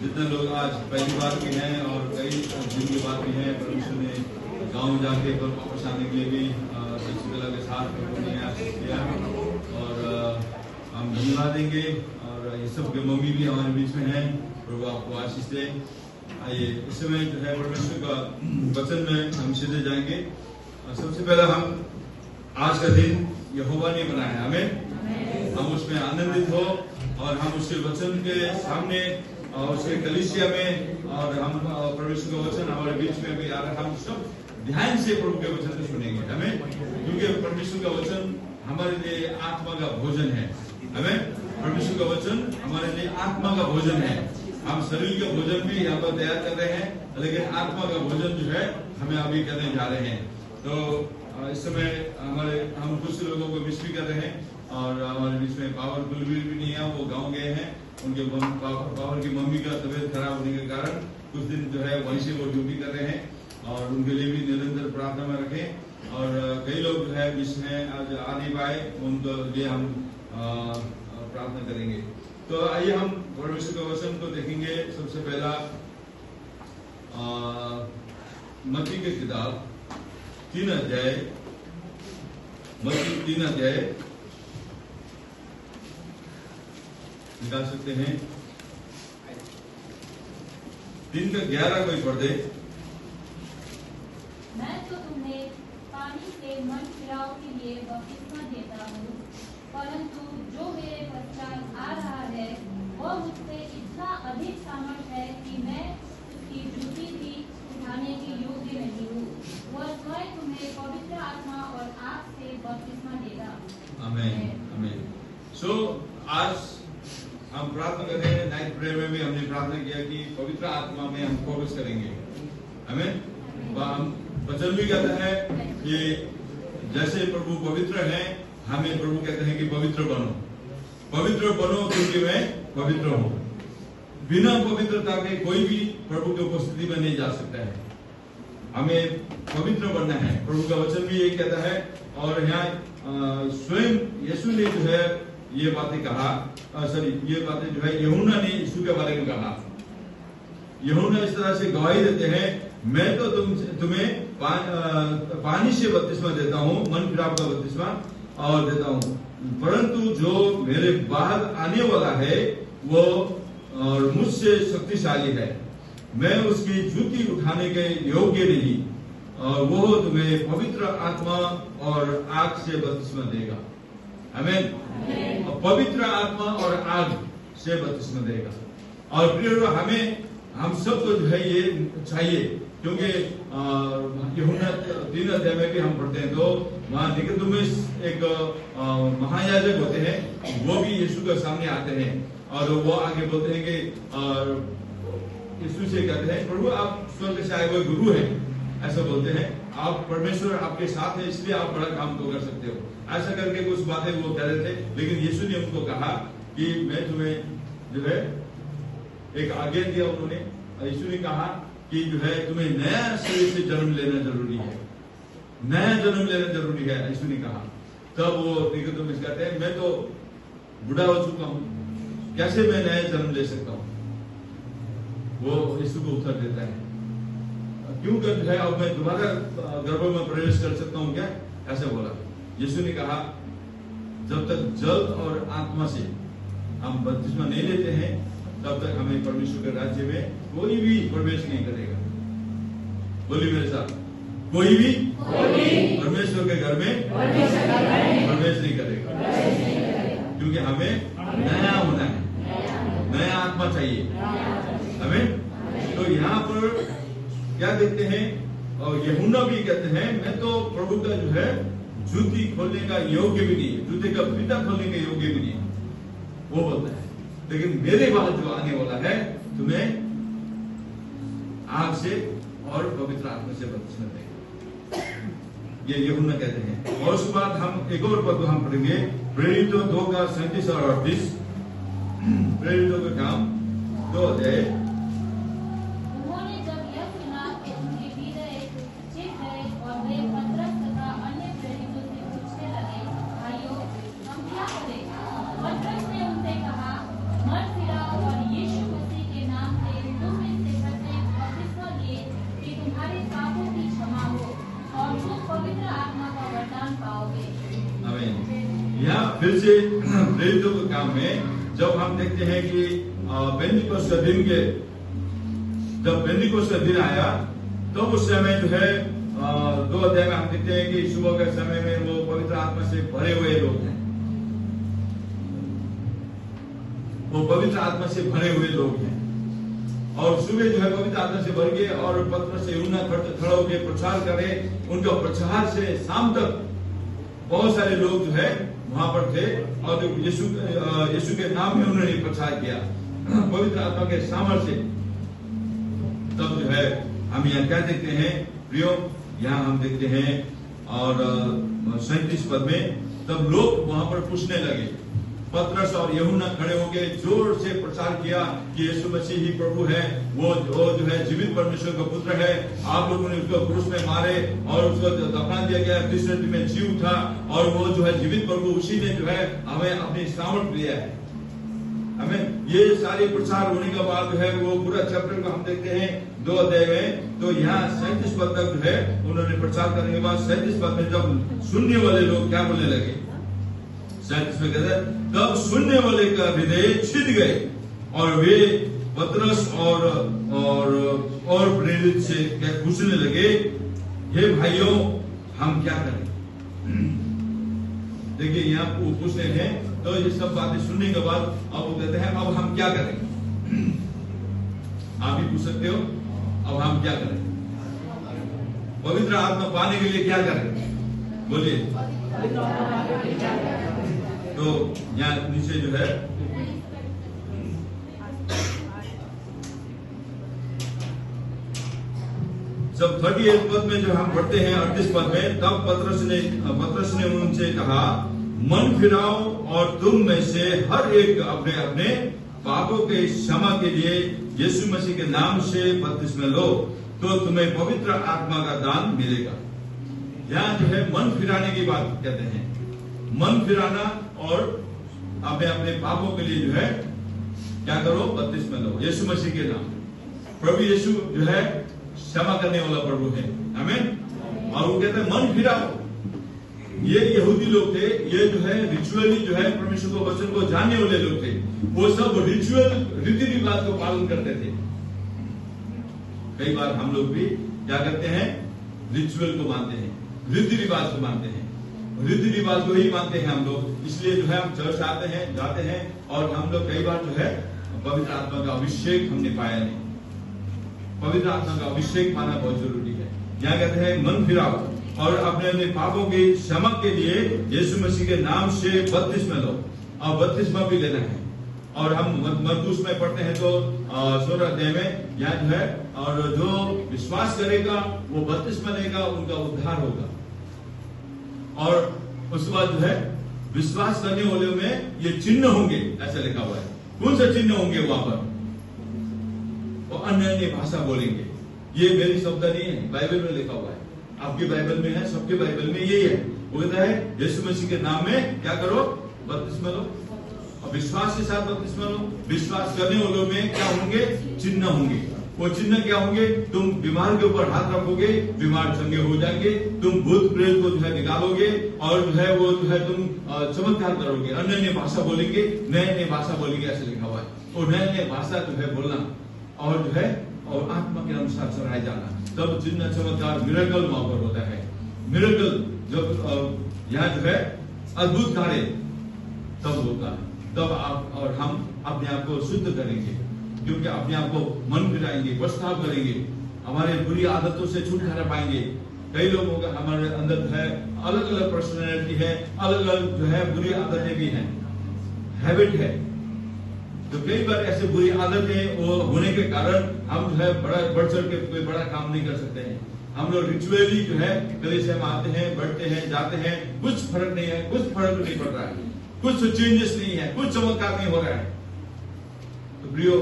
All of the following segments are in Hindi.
जितने लोग आज पहली बार भी हैं और कई दिन के बाद भी हैं, परमेश्वर ने गांव जाके पर वापस आने के लिए भी सच्ची कला के साथ प्रभु ने आशीष किया और हम धन्यवाद देंगे। और ये सब के मम्मी भी हमारे बीच में हैं, प्रभु आपको आशीष दे। आइए इस समय जो है परमेश्वर का वचन में हम सीधे जाएंगे। सबसे पहले हम आज का दिन यहोवा ने बनाया, हमें हम उसमें आनंदित हो और हम उसके वचन के सामने और उसके कलीसिया में और हम परमेश्वर का वचन हमारे बीच में भी आ रहा है। हम सब ध्यान से प्रभु के वचन को सुनेंगे, हमें, क्योंकि परमेश्वर का वचन हमारे लिए आत्मा का भोजन है। हमें परमेश्वर का वचन हमारे लिए आत्मा का भोजन है। हम शरीर का भोजन भी यहाँ पर तैयार कर रहे हैं, लेकिन आत्मा का भोजन जो है हमें अभी करने जा रहे हैं। तो इस समय हम कुछ लोगों को मिस भी कर रहे हैं और हमारे बीच में पावर कुलवीर भी नहीं है, वो गांव गए हैं। उनके पावर की मम्मी का तबीयत खराब होने के कारण कुछ दिन जो है वहीं से वो ड्यूटी कर रहे हैं और उनके लिए भी निरंतर प्रार्थना में रखें। और कई लोग जो है बीच में आज आ नहीं पाए, उनके लिए हम प्रार्थना करेंगे। तो आइए हम परमेश्वर के वचन को देखेंगे। सबसे पहला मत्ती की किताब 3 अध्याय, मत्ती 3 अध्याय निकाल सकते हैं। 3 का 11 कोई पढ़ दे। मैं तो तुम्हें पानी से मन फिराव के लिए बपतिस्मा देता हूँ, परंतु जो मेरे पश्चात आ रहा है वह मुझसे इतना अधिक सामर्थ है कि मैं उसकी जूती भी उठाने के योग्य नहीं हूँ। वह स्वयं तुम्हें पवित्र आत्मा और आग से बपतिस्मा देगा। आमीन, आमीन। सो आज हम प्रार्थना कर रहे हैं। नाइट प्रेयर में भी हमने प्रार्थना किया कि पवित्र आत्मा में हम फोकस करेंगे। हमें वचन भी कहता है कि जैसे प्रभु पवित्र है, हमें प्रभु कहते हैं कि पवित्र बनो क्योंकि मैं पवित्र हूँ। बिना पवित्रता के कोई भी प्रभु की उपस्थिति में नहीं जा सकता है। हमें पवित्र बनना है, प्रभु का वचन भी यही कहता है। और यहाँ स्वयं यीशु ने जो है ये बातें कहा, ये बातें जो है यूहन्ना ने यीशु के बारे में कहा। यूहन्ना इस तरह से गवाही देते हैं, मैं तो तुम्हें पानी से बपतिस्मा देता हूँ, मन फिराव का बपतिस्मा और देता हूँ, परंतु जो मेरे बाद आने वाला है वो और मुझसे शक्तिशाली है, मैं उसकी जूती उठाने के योग्य नहीं, और वो तुम्हें पवित्र आत्मा और आग से बपतिस्मा देगा। आमीन। पवित्र आत्मा और आग से बपतिस्मा देगा। और प्रिय हम सबको जो है ये चाहिए, क्योंकि यूहन्ना 3 अध्याय में भी हम पढ़ते हैं तो वहाँ निकोदेमुस एक महायाजक होते हैं, वो भी यीशु के सामने आते हैं और वो आगे बोलते हैं कि यीशु से कहते हैं, प्रभु आप स्वर्ग से आए हुए गुरु हैं, ऐसा बोलते हैं। आप परमेश्वर आपके साथ है, इसलिए आप बड़ा काम तो कर सकते हो। ऐसा करके कुछ बातें वो कह रहे थे, लेकिन यीशु ने उनको कहा कि मैं तुम्हें जो है एक आज्ञा दिया। उन्होंने यीशु ने कहा कि जो है तुम्हें नया शरीर से जन्म लेना जरूरी है, नया जन्म लेना जरूरी है, यीशु ने कहा। तब वो निकोदेमुस कहते हैं, मैं तो बूढ़ा हो चुका हूँ, कैसे मैं नया जन्म ले सकता हूँ? वो यीशु को उत्तर देता है, क्यों कर है अब मैं दोबारा गर्भ में प्रवेश कर सकता हूँ क्या? ऐसा बोला। यीशु ने कहा, जब तक जल और आत्मा से हम बपतिस्मा नहीं लेते हैं तब तक हमें परमेश्वर के राज्य में कोई भी प्रवेश नहीं करेगा। बोलिए मेरे साथ, कोई भी परमेश्वर के घर में प्रवेश नहीं करेगा, क्योंकि हमें नया होना है, नया आत्मा चाहिए हमें। तो यहाँ पर क्या देखते हैं, और यूहन्ना भी कहते हैं, मैं तो प्रभु का जो है जूती खोलने का योग्य भी नहीं, जूते का फीता खोलने का योग्य भी नहीं, वो बोलता है, लेकिन मेरे बाद जो आने वाला है तुम्हें आग से और पवित्र आत्मा से बपतिस्मा देगा, ये यूहन्ना कहते हैं। और उसके बाद हम एक और पद हम पढ़ेंगे, प्रेरितों 2 का 37 और 38। प्रेरितों का काम 2 अध्याय। उन्होंने जब यह सुना तो उनके हृदय चिढ़ गए और वे पतरस तथा अन्य प्रेरितों से पूछने लगे, भाइयों हम क्या करें? पतरस ने उनसे कहा, मन फिराओ और यीशु मसीह के नाम से फिर से प्रेरितों के काम में जब हम देखते हैं कि पेंटिकोस्ट का दिन के जब पेंटिकोस्ट का दिन आया तब उस समय जो है 2 अध्याय में हम देखते हैं कि सुबह के समय में वो पवित्र आत्मा से भरे हुए लोग हैं, वो पवित्र आत्मा से भरे हुए लोग हैं। और सुबह जो है पवित्र आत्मा से भर गए और पत्र से यूहन्ना खड़ा होकर प्रचार करे। उनका प्रचार से शाम तक बहुत सारे लोग जो है वहां पर थे और यीशु के नाम में उन्होंने प्रचार किया पवित्र आत्मा के सामर्थ्य से। तब जो है हम यहाँ क्या देखते हैं प्रियो, यहाँ हम देखते हैं और 37 पद में तब लोग वहां पर पूछने लगे। पतरस और यूहन्ना खड़े होकर जोर से प्रचार किया कि यीशु मसीह ही प्रभु है, वो जो है जीवित परमेश्वर का पुत्र है। आप लोगों ने उसको क्रूस में मारे और उसको दफना दिया गया, तीसरे दिन में जी उठा और वो जो है जीवित प्रभु, उसी ने जो है हमें अपनी सामर्थ दिया है। हमें ये सारे प्रचार होने के बाद जो है वो पूरा चैप्टर को हम देखते हैं 2 अध्याय में। तो यहाँ 37 पद तक जो है उन्होंने प्रचार करने के बाद 37 पद में जब सुनने वाले लोग क्या बोलने लगे, 37 में कहते हैं तब सुनने वाले का हृदय छिद गए और वे पतरस और प्रेरित से पूछने लगे, हे भाइयों हम क्या करें। देखिए यहाँ पूछते हैं तो ये सब बातें सुनने के बाद अब वो कहते हैं अब हम क्या करें। आप भी पूछ सकते हो अब हम क्या करें, पवित्र आत्मा पाने के लिए क्या करें, बोलिए। तो यहाँ नीचे जो है जब 38 पद में जो हम पढ़ते हैं 38 पद में, तब पतरस ने उनसे कहा, मन फिराओ और तुम में से हर एक अपने अपने पापों के क्षमा के लिए यीशु मसीह के नाम से बपतिस्मा लो, तो तुम्हें पवित्र आत्मा का दान मिलेगा। यहाँ जो है मन फिराने की बात कहते हैं, मन फिराना और अपने अपने पापों के लिए जो है क्या करो, बपतिस्मा लो यीशु मसीह के नाम। प्रभु यीशु जो है क्षमा करने वाला प्रभु है, आमीन। और वो कहते हैं मन फिराओ। ये यहूदी लोग थे, ये जो है रिचुअली जो है परमेश्वर को वचन को जानने वाले लोग थे, वो सब रिचुअल रीति रिवाज को पालन करते थे। कई बार हम लोग भी क्या करते हैं, रिचुअल को मानते हैं, रीति रिवाज को मानते हैं, रीति रिवाज को ही मानते हैं हम लोग। इसलिए जो है हम चर्च आते हैं, जाते हैं और हम लोग कई बार जो है पवित्र आत्मा का अभिषेक हमने पाया नहीं। पवित्र आत्मा का अभिषेक पाना बहुत जरूरी है। यहाँ कहते हैं मन फिराओ और अपने अपने पापों की क्षमा के लिए यीशु मसीह के नाम से बपतिस्मा लो, और बपतिस्मा भी लेना है। और हम मरकुस में पढ़ते हैं तो 16 अध्याय में यहाँ जो है, और जो विश्वास करेगा वो बपतिस्मा लेगा, उनका उद्धार होगा। और उसके बाद जो है विश्वास करने वालों में ये चिन्ह होंगे, ऐसा लिखा हुआ है। कौन से चिन्ह होंगे वहां पर, वो अन्य अन्य भाषा बोलेंगे। ये मेरी शब्द नहीं है, बाइबल में लिखा हुआ है, आपकी बाइबल में है, सबके बाइबल में यही है। वो कहता है यीशु मसीह के नाम में क्या करो, बपतिस्मा लो, और विश्वास के साथ बपतिस्मा लो। विश्वास करने वालों में क्या होंगे, चिन्ह होंगे। वो चिन्ह क्या होंगे, तुम बीमार के ऊपर हाथ रखोगे, बीमार चंगे हो जाएंगे, तुम भूत प्रेत को जो है निकालोगे, और जो है वो जो है तुम चमत्कार करोगे, अन्य अन्य भाषा बोलेंगे, नए नए भाषा बोलेंगे, ऐसे लिखा हुआ है। और नए नए भाषा जो है बोलना, और जो है और आत्मा के अनुसार चढ़ाए जाना, तब चिन्ह चमत्कार मिरेकल वहां पर होता है। मिरेकल जब यहाँ जो है अद्भुत कार्य तब होता है, तब आप और हम अपने आप को शुद्ध करेंगे, क्योंकि अपने आप को मन फिराएंगे, पछताव करेंगे, हमारे बुरी आदतों से छुटकारा पाएंगे। कई लोगों का हमारे अंदर है अलग अलग पर्सनैलिटी है, अलग अलग जो है बुरी आदतें भी हैं, हैबिट है। तो कई बार ऐसे बुरी आदतें वो होने के कारण हम जो है बड़ा बढ़ चढ़ के कोई बड़ा काम नहीं कर सकते हैं। हम लोग रिचुअली जो है कलीसिया में आते हैं, बैठते हैं, जाते हैं, कुछ फर्क नहीं है, कुछ फर्क नहीं पड़ रहा है, कुछ चेंजेस नहीं है, कुछ चमत्कार नहीं हो रहा है। तो प्रियो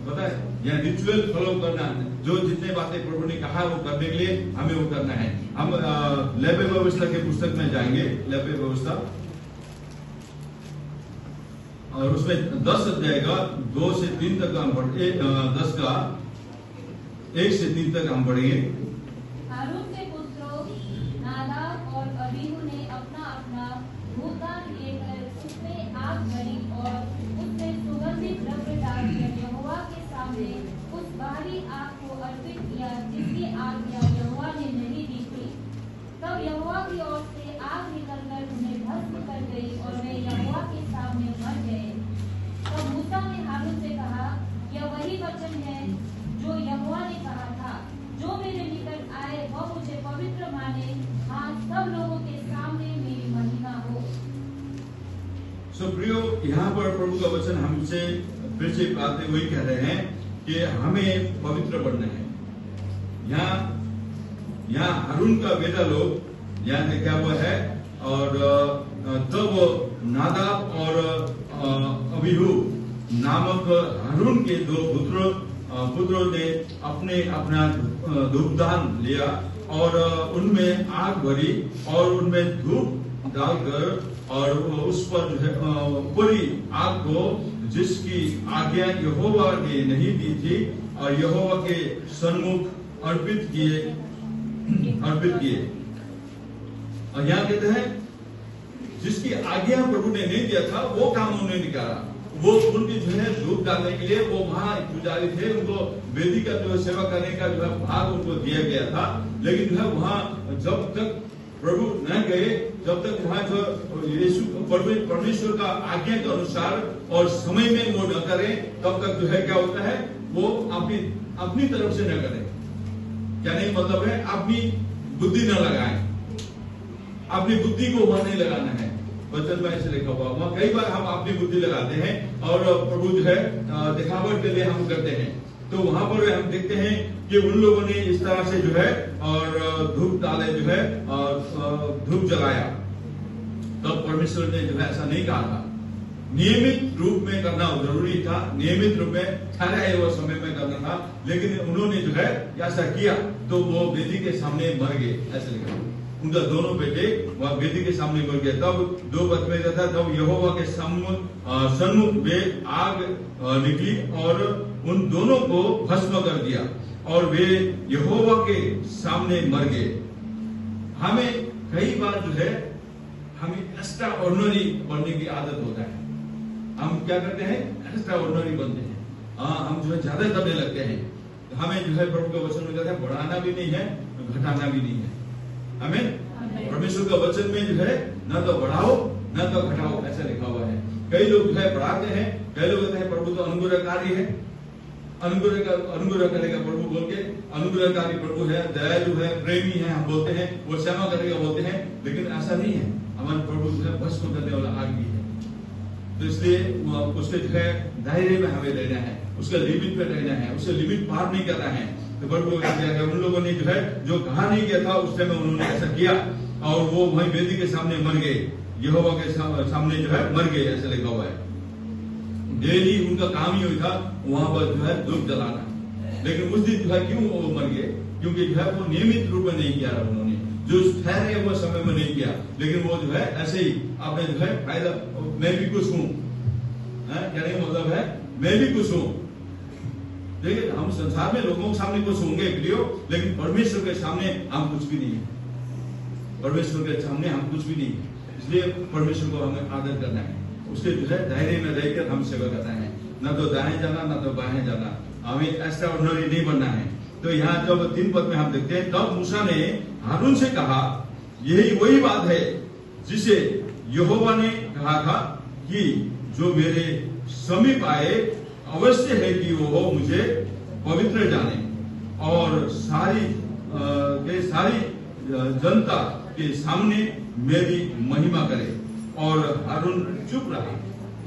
पता है, यह रिचुअल फॉलो करना, जो जितने बातें प्रभु ने कहा वो करने के लिए हमें वो करना है। हम लेबे व्यवस्था के पुस्तक में जाएंगे, लेबे व्यवस्था, और उसमें 10 अध्याय का 2 से 3 तक हम पढ़े, 10 का 1 से 3 तक हम पढ़ेंगे। हारून के पुत्रों नादाब और अबीहू ने अपना अपना भूतदान लेकर वही आग को अर्पित किया जिसकी आज्ञा यहोवा ने नहीं दी थी। तब यहोवा की ओर से आग निकलकर उन्हें भस्म कर गई और वे यहोवा के सामने मर गए। तब मूसा ने हारून से कहा, यह वही वचन है जो यहोवा ने कहा था, जो मेरे निकट आए वह मुझे पवित्र माने, हाँ सब लोगों के सामने मेरी महिमा हो। सो प्रियो, यहाँ पर प्रभु का वचन हमसे फिर से बातें वही कह रहे हैं कि हमें पवित्र बनना है। यहाँ हारून का बेटा लोग यहाँ लिखा हुआ है, और तब नादाब और अबीहू नामक हारून के दो पुत्रों ने अपना धूपदान लिया और उनमें आग भरी और उनमें धूप डालकर और उस पर जो है पूरी आग को, जिसकी आज्ञा यहोवा ने नहीं दी थी, और यहोवा के सन्मुख अर्पित किए। और यहाँ कहते हैं जिसकी आज्ञा प्रभु ने नहीं दिया था वो काम उन्होंने निकाला। वो उनकी जो है धूप डालने के लिए वो वहां पुजारी थे, उनको वेदी का जो सेवा करने का जो है भाग उनको दिया गया था। लेकिन जो है वहां जब तक प्रभु न गए, जब तक वहां जो यीशु परमेश्वर का आज्ञा के अनुसार और समय में वो न करें, तब तक जो है क्या होता है, वो अपनी तरफ से न करें। क्या नहीं मतलब है, अपनी बुद्धि न लगाएं, अपनी बुद्धि को वहां नहीं लगाना है। वचन में ऐसे लिखा हुआ, वहां कई बार हम अपनी बुद्धि लगाते हैं और प्रभु जो है दिखावट के लिए हम करते हैं। तो वहां पर हम देखते हैं कि उन लोगों ने इस तरह से जो है और धूप डाले, जो है धूप जलाया। तब परमेश्वर ने जो है ऐसा नहीं कहा था, नियमित रूप में करना जरूरी था, नियमित रूप में ठहराए हुए समय में करना था। लेकिन उन्होंने जो है ऐसा किया तो वो वेदी के सामने मर गए, ऐसे लिखा। उनका दोनों बेटे वह वेदी के सामने मर गए। तब 2 पद में रहता, तब यहोवा के सन्मुख वे आग निकली और उन दोनों को भस्म कर दिया और वे यहोवा के सामने मर गए। हमें कई बार जो है हमें एक्स्ट्रा ऑर्डिनरी बनने की आदत होता है। हम क्या करते हैं, एक्स्ट्रा ऑर्डिनरी बनते हैं। हम जो है ज्यादा करने लगते हैं। तो हमें जो है प्रभु का वचन में कहता है बढ़ाना भी नहीं है, घटाना भी नहीं है। हमें परमेश्वर का वचन में जो है न तो बढ़ाओ न तो घटाओ, ऐसा लिखा हुआ है। कई लोग जो है बढ़ाते हैं, कई लोग कहते हैं प्रभु तो अनुग्रहकारी है, अनुग्रह करेगा प्रभु बोल के, अनुग्रहकारी प्रभु है, दयालु है, प्रेमी है, हम बोलते हैं, वो क्षमा करेगा बोलते हैं। लेकिन ऐसा नहीं है, हमारे प्रभु जो है भस्म करने वाला आग भी है। तो इसलिए उसके जो है दायरे में हमें रहना है, उसके लिमिट में रहना है, उससे लिमिट पार नहीं करना है। तो प्रभु उन लोगों ने जो है जो कहा नहीं किया था उस टाइम उन्होंने ऐसा किया और वो वहीं वेदी के सामने मर गए, यहोवा के सामने जो है मर गए, ऐसा लिखा हुआ है। डेली उनका काम ही हुई था वहां पर जो है धूप जलाना। लेकिन उस दिन जो है क्यों वो मर गए, क्योंकि जो है वो नियमित रूप में नहीं किया उन्होंने, जो ठहरे हुए समय में नहीं किया। लेकिन वो जो है ऐसे ही आपने जो है फायदा, मैं भी कुछ हूँ, क्या नहीं मतलब है, मैं भी कुछ हूँ। देखिए हम संसार में लोगों के सामने कुछ होंगे प्रियो, लेकिन परमेश्वर के सामने हम कुछ भी नहीं है। परमेश्वर के सामने हम कुछ भी नहीं है। इसलिए परमेश्वर को हमें आदर करना है, उसके जो है दायरे में रहकर हम सेवा करना है, न तो दाएं जाना न तो बाएं जाना। हमें एक्स्ट्रा ऑर्डिनरी नहीं बनना है। तो यहाँ जब 3 पद में हम देखते हैं, तब मूसा ने हारून से कहा, यही वही बात है जिसे यहोवा ने कहा था कि जो मेरे समीप आए अवश्य है कि वो मुझे पवित्र जाने और सारी जनता के सामने मेरी महिमा करे। और हारून चुप रहा।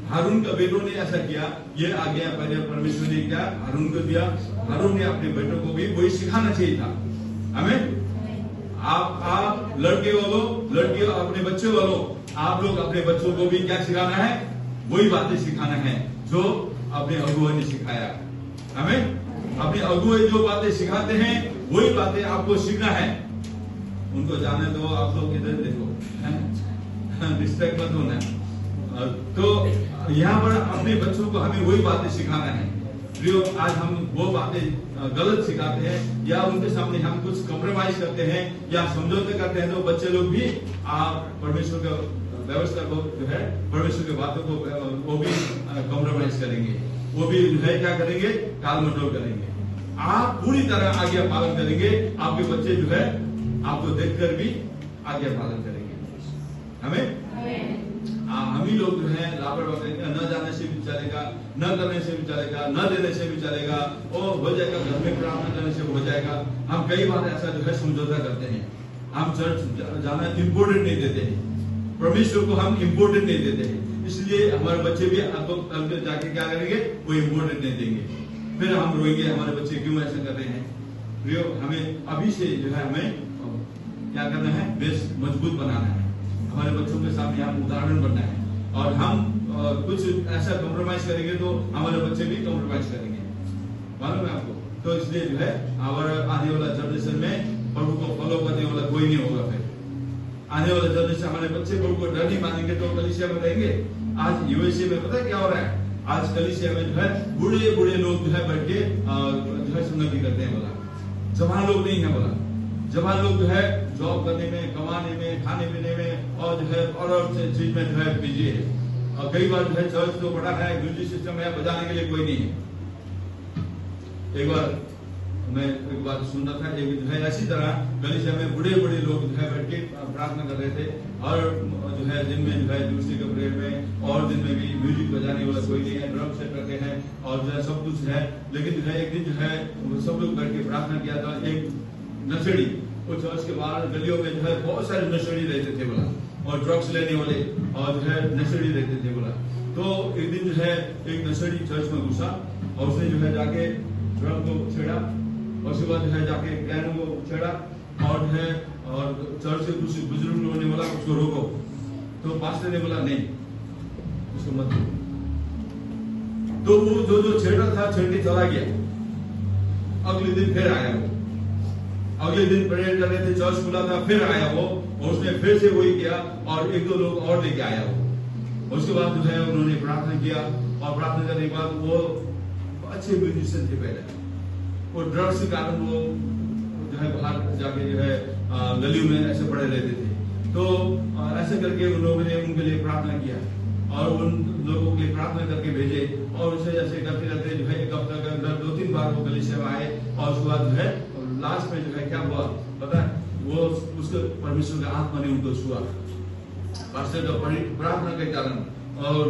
हारून का बेटों ने ऐसा किया, ये आज्ञा पहले परमेश्वर ने क्या हारून को दिया। हारून ने अपने बेटों को भी वही सिखाना चाहिए था। हमें आप लड़के वालों, लड़कियों अपने बच्चे वालों, आप लोग अपने बच्चों को भी क्या सिखाना है, वही बातें सिखाना है जो अपने अगुआ ने सिखाया। हमें अपने अगुआ जो बातें सिखाते हैं वही बातें आपको सीखना है। उनको जाने दो, आप लोग इधर देखो, डिस्ट्रैक्ट मत होना। तो यहाँ पर अपने बच्चों को हमें वही बातें सिखाना है। प्रियो, आज हम वो बातें गलत सिखाते हैं या उनके सामने हम कुछ कॉम्प्रोमाइज करते हैं या समझौते करते हैं, तो बच्चे लोग भी आप परमेश्वर का व्यवस्था को जो है, परमेश्वर की बातों को वो भी कॉम्प्रोमाइज करेंगे, वो भी जो है क्या करेंगे, टाल मटोल करेंगे। आप पूरी तरह आज्ञा पालन करेंगे, आपके बच्चे जो है आपको देखकर भी आज्ञा पालन करेंगे। हमें हम ही लोग जो है लापरवाह करेंगे, न जाने से भी चलेगा, न करने से भी चलेगा, न देने से भी चलेगा, और हो जाएगा, घर में प्रार्थना करने से हो जाएगा। हम कई बार ऐसा जो है समझौता करते हैं, हम चर्च जाना इम्पोर्टेंट नहीं देते हैं, परमेश्वर को हम इम्पोर्टेंट नहीं देते हैं, इसलिए हमारे बच्चे भी आपको कल जाके क्या करेंगे, वो इम्पोर्टेंट नहीं देंगे, फिर हम रोएंगे हमारे बच्चे क्यों ऐसा कर रहे हैं। प्रियो, हमें अभी से जो है हमें क्या करना है, बेस मजबूत बनाना है, हमारे बच्चों के सामने हम उदाहरण बनना है, और हम कुछ ऐसा कॉम्प्रोमाइज करेंगे तो हमारे बच्चे भी कॉम्प्रोमाइज करेंगे, मालूम है आपको। तो इसलिए जो है हमारा आने वाला जनरेशन में प्रभु को फॉलो करने वाला कोई नहीं होगा। फिर आने वाला जनरेशन हमारे बच्चे प्रभु को डर नहीं मानेंगे तो कलीसिया में रहेंगे। आज यूएसए में पता है क्या हो रहा है, आज कलीसिया में जो है बूढ़े बूढ़े लोग जो है बैठ के जो है संगति करते हैं, बोला जवान लोग नहीं है, बोला जवान लोग जो है जॉब करने में, कमाने में, खाने पीने में और जो है और चीज में जो है बिजी है। और कई बार जो है चर्च तो बड़ा है, म्यूजिक सिस्टम है, बजाने के लिए कोई नहीं है। एक बार मैं एक बात सुन रहा था, एक जो है ऐसी तरह कलीसिया में बड़े बड़े लोग जो है बैठ के प्रार्थना कर रहे थे, और जो है दिन में जो है दूसरे के प्रेयर में, और दिन में भी म्यूजिक बजाने वाला कोई नहीं है, ड्रम सेट करते हैं और जो है सब कुछ है। लेकिन जो है एक दिन जो है सब लोग बैठ के प्रार्थना किया था, एक नशेड़ी वो चर्च के बाहर गलियों में जो है बहुत सारे नशेड़ी रहते थे, बोला, और ड्रग्स लेने वाले और जो है नशेड़ी रहते थे, बोला। तो एक दिन जो है एक नशेड़ी चर्च में घुसा और उसने जो है जाके ड्रम को छेड़ा, और उसके बाद जो है जाके कैन को छेड़ा, और जो है और चर्च के कुछ बुजुर्ग लोगों ने बोला उसको रोको, तो पास्टर ने बोला नहीं उसको मत रोको। तो वो जो छेड़ा था छेड़ के चला गया। अगले दिन फिर आया वो, अगले दिन प्रेयर कर रहे थे, चर्च खुला था, फिर आया वो, और उसने फिर से वही किया और एक दो लोग और लेके आया वो। उसके बाद जो है उन्होंने प्रार्थना किया, और प्रार्थना करने के बाद वो अच्छे म्यूजिशियन थे पहले, वो ड्रग्स के कारण वो जो है बाहर जाके जो है गलियों में ऐसे पड़े रहते थे। तो ऐसे करके उन लोगों ने उनके लिए प्रार्थना किया, और उन लोगों के लिए प्रार्थना करके भेजे, और उसे ऐसे करते करते जो है एक हफ्ते के अंदर 2-3 बार वो कलीसिया में आए, और उसके बाद जो है लास्ट में जो है क्या हुआ पता है, वो उसके परमेश्वर का आत्मा ने उनको छुआ, पास्टर का प्रार्थना के कारण, और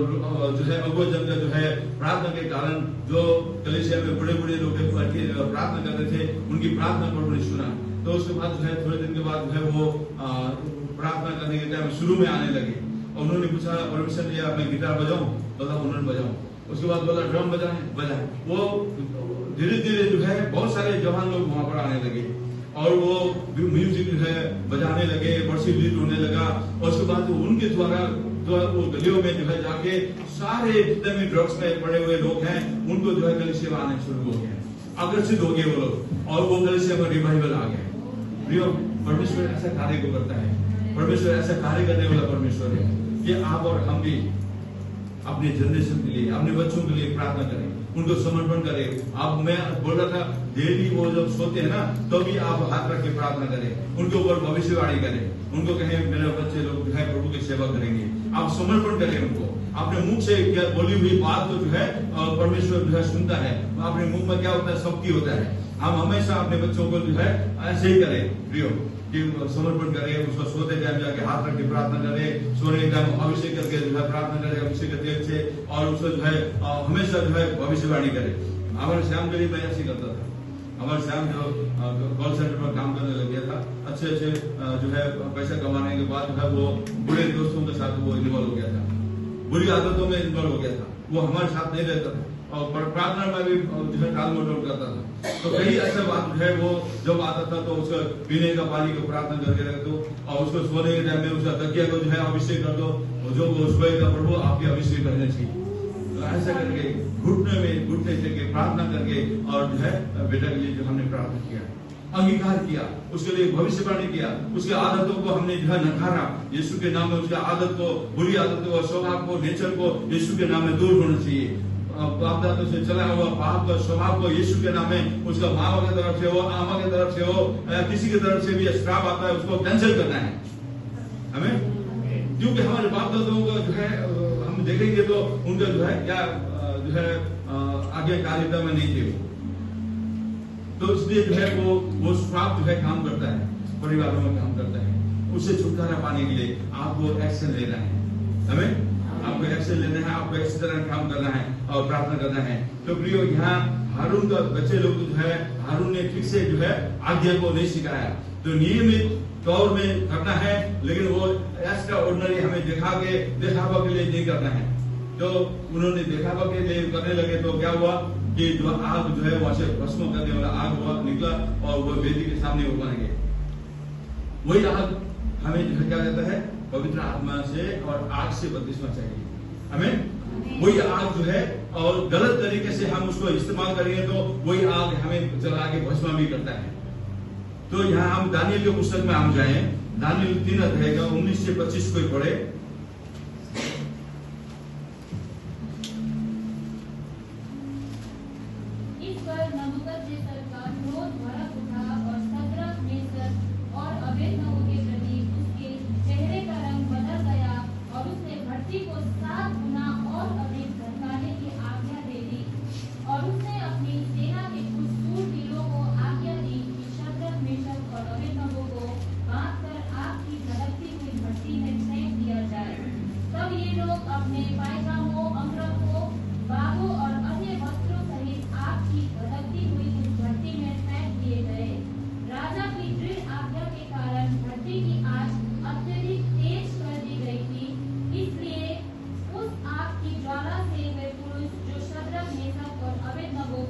जो है अगुवजन का जो है प्रार्थना के कारण, जो कलीसिया में बड़े बड़े लोग प्रार्थना कर रहे थे, उनकी प्रार्थना प्रभु ने सुना। तो उसके बाद जो है थोड़े दिन के बाद जो है वो प्रार्थना करने के टाइम शुरू में आने लगे, और उन्होंने पूछा परमिशन लिया मैं गिटार बजाऊं, बोला उन्होंने बजाऊं। उसके बाद बोला ड्रम बजाए। वो धीरे धीरे जो है बहुत सारे जवान लोग वहां पर आने लगे, और वो म्यूजिक जो है बजाने लगे, वर्शिप लीड होने लगा, और उसके बाद उनके द्वारा जो वो गलियों में जो है जाके सारे जितने भी ड्रग्स में पड़े हुए लोग हैं उनको जो है कलीसिया में आने शुरू हो गए, आकर्षित हो गए वो लोग, और वो कलीसिया में रिवाइवल आ गए। परमेश्वर ऐसा कार्य को करता है, परमेश्वर ऐसा कार्य करने वाला परमेश्वर है। ये आप और हम भी अपने जनरेशन के लिए, अपने बच्चों के लिए प्रार्थना करें, उनको समर्पण करें। आप मैं बोल रहा था डेली वो जब सोते हैं ना तो भी आप हाथ रख के प्रार्थना करें, उनके ऊपर भविष्यवाणी करें, उनको कहें मेरे बच्चे लोग जो है प्रभु की सेवा करेंगे। आप समर्पण करें उनको, अपने मुख से क्या बोली हुई बात को जो है परमेश्वर जो है सुनता है। अपने मुख में क्या होता है, शक्ति होता है। हम हमेशा अपने बच्चों को जो है ऐसे ही करें प्रियो, कि समर्पण करें, उसको सोते टाइम जाके हाथ रख के प्रार्थना करें, सोने के टाइम अभिषेक करके जो है प्रार्थना करें अभिषेक के तेल से, और उसको जो है हमेशा जो है भविष्यवाणी करें। हमारे श्याम के लिए मैं ऐसे करता था। हमारे श्याम जो कॉल सेंटर पर काम करने लग गया था, अच्छे जो है पैसा कमाने के बाद जो है वो बुरे दोस्तों के साथ वो इन्वॉल्व हो गया था, बुरी आदतों में इन्वॉल्व हो गया था। वो हमारे साथ नहीं रहता था, और प्रार्थना में भी जो है टाल मटोल करता था। तो कई ऐसा बात जो है वो जब आता था तो उसका पीने का पानी को प्रार्थना करके रख दो, और उसको सोने के टाइम में उसका तकिया को जो है अभिषेक कर दो, जो वो सोएगा प्रभु आपके अभिषेक करने चाहिए। तो ऐसा करके घुटने टेके प्रार्थना करके, और जो है बेटा के लिए जो हमने प्रार्थना किया, अंगीकार किया, उसके लिए भविष्यवाणी किया, उसके आदतों को हमने जो है नकारा यीशु के नाम में, उसके आदत को, बुरी आदतों को, स्वभाव को, नेचर को यीशु के नाम में दूर होना चाहिए। बाप दादों से चला हुआ पाप का स्वभाव को यीशु के नाम में, उसका माँ की तरफ से हो, आमा की तरफ से हो, किसी की तरफ से भी श्राप आता है उसको कैंसिल करना है हमें। क्योंकि हमारे बाप दादों को जो है हम देखेंगे तो उनका जो है क्या जो है आज्ञाकारिता में नहीं थे, तो इसलिए जो है वो श्राप जो है काम करता है, परिवारों में काम करता है। उससे छुटकारा पाने के लिए आपको एक्शन लेना है, हमें आपको एक्शन लेना है, आपको इस तरह काम करना है और प्रार्थना करना है। तो प्रियो, यहाँ हारून का बच्चे लोग जो है, हारून ने ठीक से जो है आज्ञा को नहीं सिखाया, तो नियमित तौर में करना है, लेकिन वो एक्स्ट्रा ऑर्डिनरी हमें दिखावा के लिए नहीं करना है। तो उन्होंने दिखावा के लिए करने लगे तो क्या हुआ कि जो आग जो है वहां से भस्म करने वाला आग हुआ निकला और वो वेदी के सामने वो बन गए। वही आग हमें जो है क्या कहता है, पवित्र आत्मा से और आग से बपतिस्मा चाहिए, हमें वही आग जो है, और गलत तरीके से हम उसको इस्तेमाल करेंगे तो वही आग हमें जला के भस्म भी करता है। तो यहाँ हम दानियल के पुस्तक में हम जाएं, दानियल 3 अध्याय का 19 से 25 को पढ़े। इस पर नबूकदनेस्सर का क्रोध भड़क उठा और शद्रक, मेशक और अबेदनगो के प्रति उसके चेहरे का रंग बदल गया और उसने भट्टी को 7 गुना और अधिक धधकाने की आज्ञा दे दी। और उसने अपनी सेना के कुछ शूरवीरों को आज्ञा दी कि शद्रक, मेशक और अबेदनगो को बांधकर आग की धधकती हुई भट्टी में फेंक दिया जाए। तब ये लोग अपने पायजामों, अंगरखों, बागों और अन्य वस्त्रों सहित आग की धधकती हुई उस भट्टी में फेंक दिए गए। राजा की दृढ़ आज्ञा के कारण भट्टी की आग अत्यधिक तेज कर दी गई थी, इसलिए उस आग की ज्वाला से वे पुरुष जो शद्रक, मेशक और अबेदनगो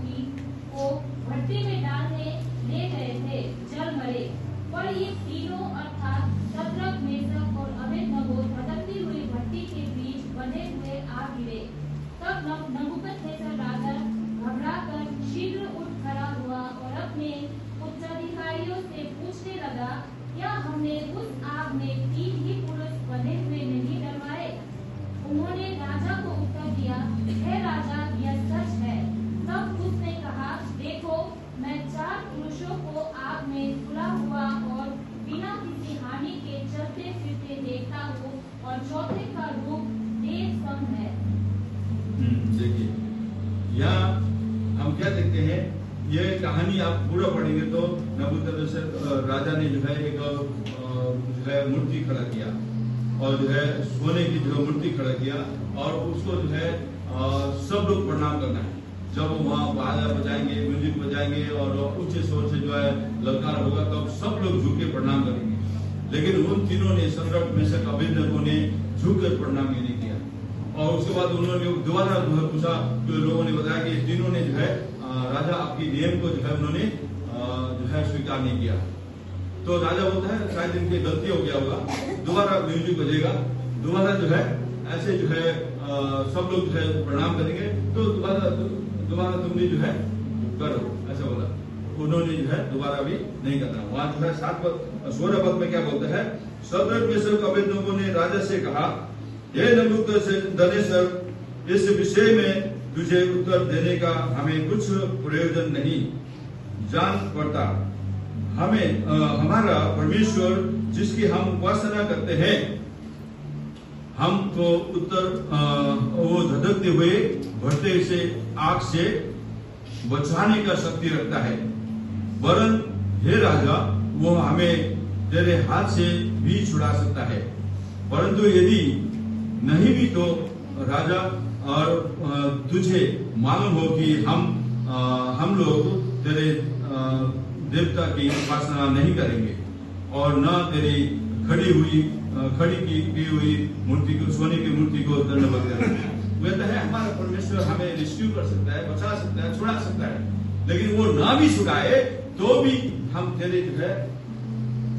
को भट्टी में डालने ले गए थे जल मरे। पर ये तीनों अर्थात शद्रक, मेशक और अबेदनगो धधकती हुई भट्टी के बीच बंधे हुए आ गिरे। तब नबूकदनेस्सर राजा घबराकर शीघ्र उठ खड़ा हुआ और अपने उच्चाधिकारियों से पूछने लगा, क्या हमने उस आग में 3 ही पुरुष बंधे हुए नहीं डलवाए? उन्होंने राजा को उत्तर दिया, हे राजा, यह सच है। तब उसने कहा, देखो, मैं 4 पुरुषों को आग में झुला हुआ और बिना किसी हानि के चलते फिरते देखता हूँ, और चौथे का रूप देव सम है। देखिए, यहाँ हम क्या देखते हैं, ये कहानी आप पूरा पढ़ेंगे तो नबूकदनेस्सर राजा ने जो है एक जो है मूर्ति खड़ा किया और जो है सोने की जो मूर्ति खड़ा किया और उसको जो है सब लोग प्रणाम करना है। जब वहाँ बाजा बजाएंगे, म्यूजिक बजाएंगे और ऊंचे स्वर से जो है ललकार होगा तब सब लोग झुक के प्रणाम करेंगे। लेकिन उन तीनों ने, शद्रक, मेशक, अबेदनगो ने झुक कर प्रणाम नहीं किया। और उसके बाद उन्होंने दोबारा पूछा, तो लोगों ने बताया कि तीनों ने जो है राजा आपकी नियम को जो है उन्होंने जो है स्वीकार नहीं किया। तो राजा बोलता है शायद इनकी गलती हो गया होगा, दोबारा म्यूजिक बजेगा, दोबारा जो है ऐसे जो है सब लोग जो है प्रणाम करेंगे, तो दोबारा तुम भी जो है करो, ऐसा बोला। उन्होंने जो है दोबारा भी नहीं करना। वहां जो है 16 पद में क्या बोलता है, शद्रक, मेशक, अबेदनगो ने राजा से कहा, हे नबूकदनेस्सर, इस विषय में तुझे उत्तर देने का हमें कुछ प्रयोजन नहीं जान पड़ता। हमें हमारा परमेश्वर जिसकी हम उपासना करते हैं, हमको उत्तर वो धधकते हुए भट्टे से आग से बचाने का शक्ति रखता है। वरन हे राजा, वो हमें तेरे हाथ से भी छुड़ा सकता है। परंतु यदि नहीं भी तो राजा, और तुझे मालूम हो कि हम लोग तेरे देवता की उपासना नहीं करेंगे और न तेरी खड़ी की हुई मूर्ति को, सोने की मूर्ति को दंडवत करेंगे। कहता है हमारा परमेश्वर हमें रिस्क्यू कर सकता है, बचा सकता है, छुड़ा सकता है, लेकिन वो ना भी छुड़ाए तो भी हम तेरे जो है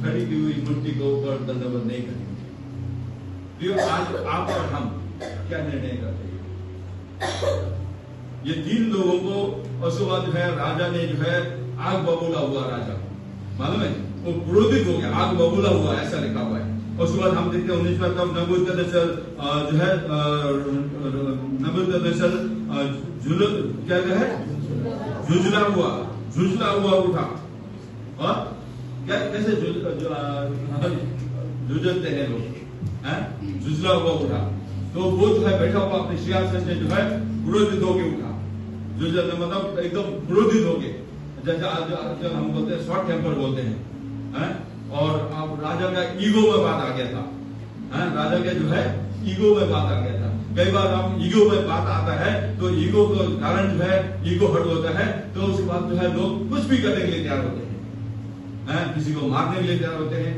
खड़ी की हुई मूर्ति को ऊपर दंडवत नहीं करेंगे। तो आज आप और हम क्या निर्णय करते हैं? ये 3 लोगों को उसके बाद जो है राजा ने जो है आग बबूला हुआ, राजा मालूम है वो क्रोधित हो गया, आग बबूला हुआ ऐसा लिखा हुआ है। उसके बाद हम देखते हैं 19वां तब नबूकदनेस्सर जो है नबूकदनेस्सर क्या है झुंझला हुआ उठा। और क्या कैसे झुंझलते हैं लोग, झुंझला हुआ उठा। तो वो जो है बैठा हुआ अपने सिंहासन से जो है क्रोधित होके उठा, जो मतलब एकदम क्रोधित होके जैसे आज हम बोलते हैं शॉर्ट टेम्पर बोलते हैं, और अब राजा का ईगो में बात आ गया था, राजा का जो है ईगो में बात आ गया था। कई बार हम ईगो में बात आता है तो ईगो के कारण जो है ईगो हर्ट होता है, तो उसके बाद जो है लोग कुछ भी करने के लिए तैयार होते हैं, किसी को मारने के लिए तैयार होते हैं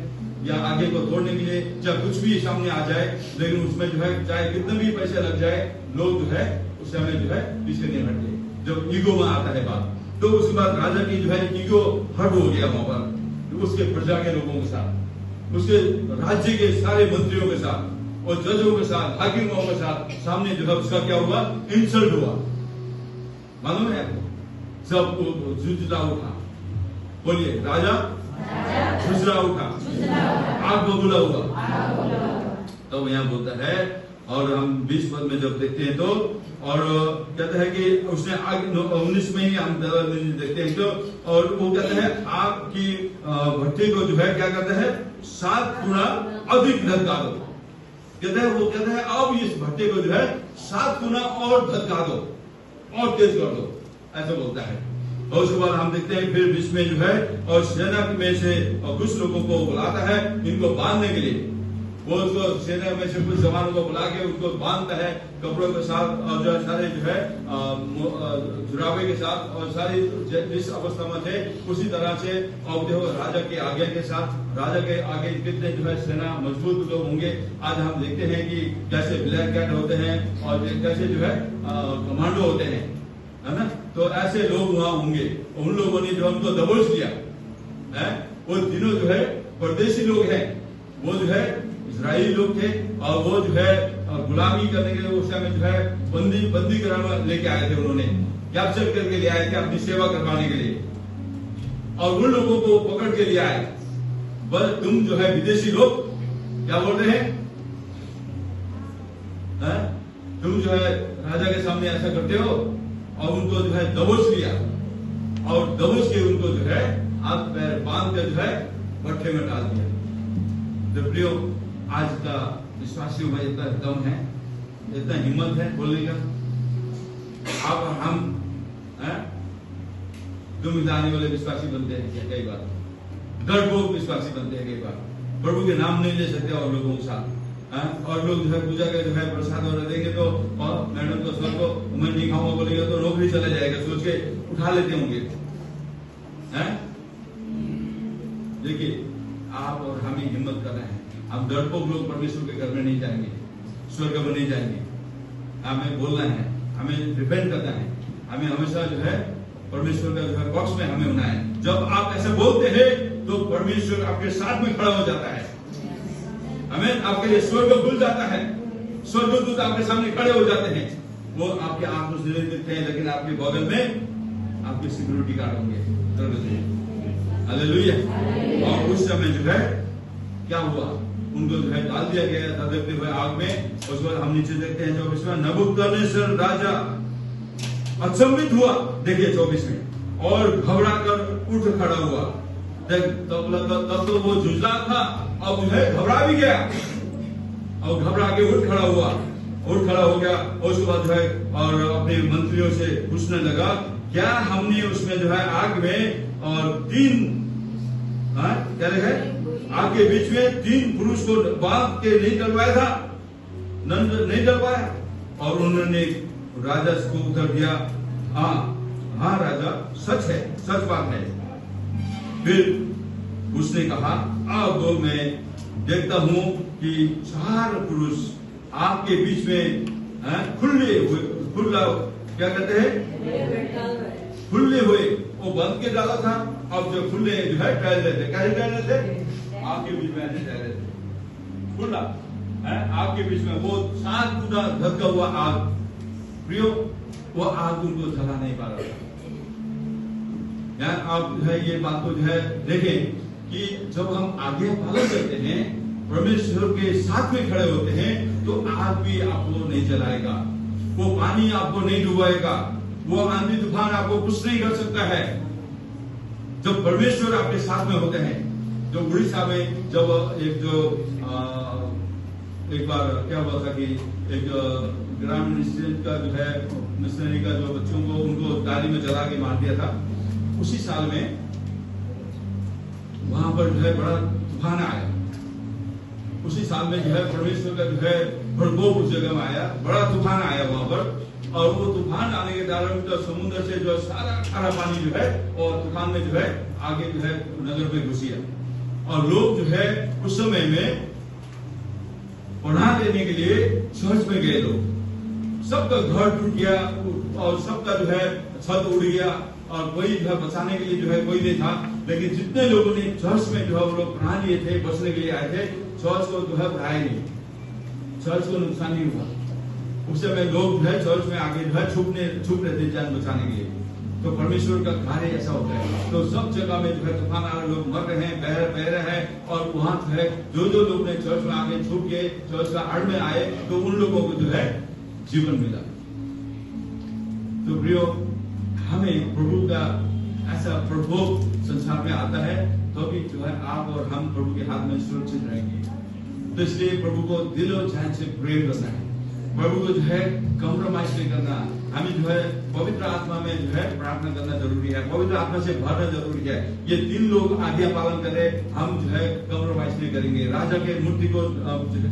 या आगे को तोड़ने के लिए, चाहे कुछ भी सामने आ जाए, लेकिन उसमें जो है चाहे कितने भी पैसे लग जाए, लोग जो है उस समय जो है पीछे नहीं हटते जब ईगो में आता है बात। तो उसके बाद राजा की जो है ईगो हर्ट हो गया वहां पर, उसके प्रजा के लोगों के साथ, उसके राज्य के सारे मंत्रियों के साथ और जजों के साथ, हाकिमों के साथ सामने जो है उसका क्या हुआ, इंसल्ट हुआ। मालूम है आपको, सब झुंझला उठा, बोलिए राजा झुंझला उठा, आग बबूला हुआ। तो यहाँ बोलता है, और हम 20 पद में जब देखते हैं तो, और कहता है कि उसने आग 19 में ही हम देखते हैं तो, और वो कहता है आग की भट्टी को जो है क्या कहता है 7 गुना अधिक धक्का दो। कहता है वो कहता है अब इस भट्टे को जो है 7 गुना और धक्का दो और तेज कर दो, ऐसा बोलता है। और उसके बाद हम देखते हैं फिर बीच में जो है और सेना में से कुछ लोगों को बुलाता है इनको बांधने के लिए। वो उसको सेना में से कुछ जवानों को बुला के उसको बांधता है कपड़ों के साथ, और जो सारे जो है जुराबे के साथ, और सारी जिस अवस्था में थे उसी तरह से, और जो राजा के आगे के साथ, राजा के आगे कितने जो है सेना मजबूत लोग होंगे। आज हम देखते हैं कि कैसे ब्लैक कैट होते हैं और कैसे जो है कमांडो होते हैं, है ना। तो ऐसे लोग वहां होंगे, उन लोगों ने जो हमको दबोच लिया है, वो तीनों जो है परदेशी लोग हैं, वो जो है इजरायली लोग थे, और वो जो है गुलामी करने के लिए उस समय जो है बंदी कराना लेके आए थे, उन्होंने कैप्चर करके ले आए थे अपनी सेवा करवाने के लिए, और उन लोगों को पकड़ के ले आए। बस तुम जो है विदेशी लोग क्या बोल रहे हैं, तुम जो है राजा के सामने ऐसा करते हो, और उनको जो है दबोच लिया, और दबोच के उनको जो है हाथ पैर बांध कर जो है भट्टे में डाल दिया। तो प्रियो, आज का विश्वासियों में इतना दम है, इतना हिम्मत है बोलने का। अब हम दुम जाने वाले विश्वासी बनते हैं कई बार, डरपोक विश्वासी बनते हैं कई बार, प्रभु के नाम नहीं ले सकते और लोगों के साथ, और लोग जो है पूजा के जो है प्रसाद वगैरह देंगे तो, और मैडम तो सर को मैं नहीं खाऊंगा बोलेंगे तो नौकरी चला जाएगा सोच के उठा लेते होंगे। देखिए, आप और हम ही हिम्मत कर रहे हैं, हम डरपोक लोग परमेश्वर के घर में नहीं जाएंगे, स्वर्ग में नहीं जाएंगे। हमें बोलना है, हमें डिपेंड करना है, हमें हमेशा जो है परमेश्वर का जो है बॉक्स में हमें होना है। जब आप ऐसे बोलते हैं तो परमेश्वर आपके साथ में खड़ा हो जाता है, हमें आपके लिए स्वर्ग खुल जाता है, स्वर्गदूत आपके सामने खड़े हो जाते हैं। वो आपके आंखों से नहीं दिखते हैं, लेकिन आपके बगल में आपके सिक्योरिटी गार्ड होंगे। हालेलुया। और उस समय जो है क्या हुआ, उनको जो है डाल दिया गया था देखते हुए आग में। उसके बाद हम नीचे देखते हैं 24 में, नबूकदनेस्सर राजा अचंभित हुआ, देखिए 24 में, और घबरा कर उठ खड़ा हुआ। तब तो वो जुझला था, अब जो है घबरा भी गया, और घबरा के उठ खड़ा हो गया। और उसके बाद जो है और अपने मंत्रियों से पूछने लगा, क्या हमने उसमें जो है आग में और 3 क्या है आग के बीच में 3 पुरुष को बांध के नहीं डलवाया था, नहीं डलवाया। और उन्होंने राजा को उत्तर दिया, हाँ राजा, सच है, सच बात है। फिर उसने कहा, अब मैं देखता हूं कि 4 पुरुष आपके बीच में खुला क्या कहते हैं, खुले हुए, वो बंद के डाला था, अब जो खुले जो है टहल रहे थे, कैसे टहल रहे थे, आपके बीच में ऐसे टहल रहे थे, खुला आपके बीच में। वो 7 गुना धक्का हुआ आग, प्रियो, वो आग उनको जला नहीं पा रहा था। आप जो है ये बात को जो है देखें कि जब हम आगे पालन करते हैं, परमेश्वर के साथ में खड़े होते हैं, तो आग भी आपको नहीं जलाएगा, वो पानी आपको नहीं डुबाएगा, वो आंधी तूफान आपको कुछ नहीं कर सकता है। जब परमेश्वर आपके साथ में होते हैं। जो उड़ीसा में जब एक बार क्या हुआ था कि एक ग्रामीण का जो है मिशनरी का जो बच्चों को उनको डाली में जला के मार दिया था। उसी साल में वहां पर जो है बड़ा तूफान आया। उसी साल में जो है परमेश्वर का जो है प्रकोप उस जगह में आया, बड़ा तूफान आया वहां पर। और वो तूफान आने के कारण तो समुद्र से जो सारा खारा पानी जो है और तूफान में जो है आगे जो है नगर में घुस गया। और लोग जो है उस समय में पढ़ा देने के लिए चर्च में गए। लोग सबका घर टूट गया और सबका जो है छत उड़ गया और कोई जो है बचाने के लिए जो है कोई नहीं था। लेकिन जितने लोगों ने चर्च में जो है वो लोग पढ़ा लिए थे, बचने के लिए आए थे, चर्च को जो है बढ़ाया नहीं, चर्च को नुकसान नहीं हुआ। उस समय लोग जो है चर्च में आगे जो है छुप रहे थे जान बचाने के लिए। तो परमेश्वर का कार्य ऐसा होता है। तो सब जगह में जो है तूफान आ रहे, लोग मर रहे हैं, बह रहे हैं। और वहां जो है जो लोग ने चर्च में आगे छुप के चर्च का आड़ में आए तो उन लोगों को जो है जीवन मिला। तो प्रियो, हमें प्रभु का ऐसा प्रकोप संसार में आता है तो भी जो है आप और हम प्रभु के हाथ में सुरक्षित रहेंगे। तो इसलिए प्रभु को दिल और जान से प्रेम करना है, प्रभु को जो है कॉम्प्रोमाइज नहीं करना। हमें जो है पवित्र आत्मा में जो है प्रार्थना करना जरूरी है, पवित्र आत्मा से भरना जरूरी है। ये 3 लोग आज्ञा पालन करें, हम जो है कॉम्प्रोमाइज नहीं करेंगे। राजा के मूर्ति को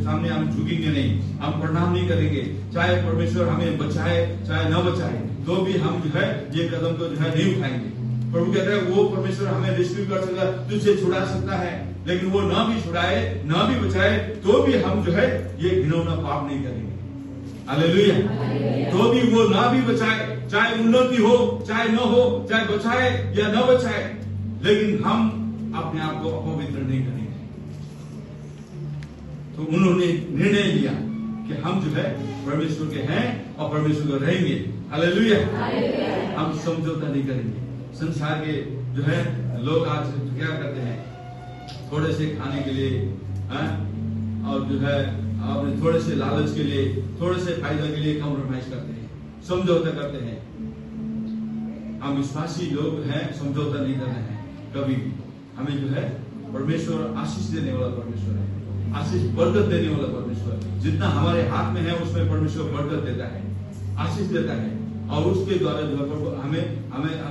सामने हम झुकेंगे नहीं, हम प्रणाम नहीं करेंगे। चाहे परमेश्वर हमें बचाए चाहे न बचाए तो भी हम जो है ये कदम को जो है नहीं उठाएंगे। प्रभु कहते हैं वो परमेश्वर हमें रेस्क्यू कर सकता है, तुझसे छुड़ा सकता है, लेकिन वो ना भी छुड़ाए ना भी बचाए तो भी हम जो है ये घिनौना पाप नहीं करेंगे। हालेलुया। तो भी वो ना भी बचाए, चाहे उन्नति हो चाहे न हो, चाहे बचाए या न बचाए, लेकिन हम अपने आप को अपवित्र नहीं करेंगे। तो उन्होंने निर्णय लिया कि हम जो है परमेश्वर के हैं और परमेश्वर को रहेंगे। हालेलुया। हम समझौता नहीं करेंगे। संसार के जो है लोग आज क्या करते हैं, थोड़े से खाने के लिए और जो है अपने थोड़े से लालच के लिए, थोड़े से फायदा के लिए कॉम्प्रोमाइज करते हैं, समझौता करते हैं। हम विश्वासी लोग हैं, समझौता नहीं करना है कभी भी। हमें जो है परमेश्वर आशीष देने वाला परमेश्वर है, आशीष बरकत देने वाला परमेश्वर। जितना हमारे हाथ में है उसमें परमेश्वर बरकत देता है, आशीष देता है। और उसके द्वारा जो है हमें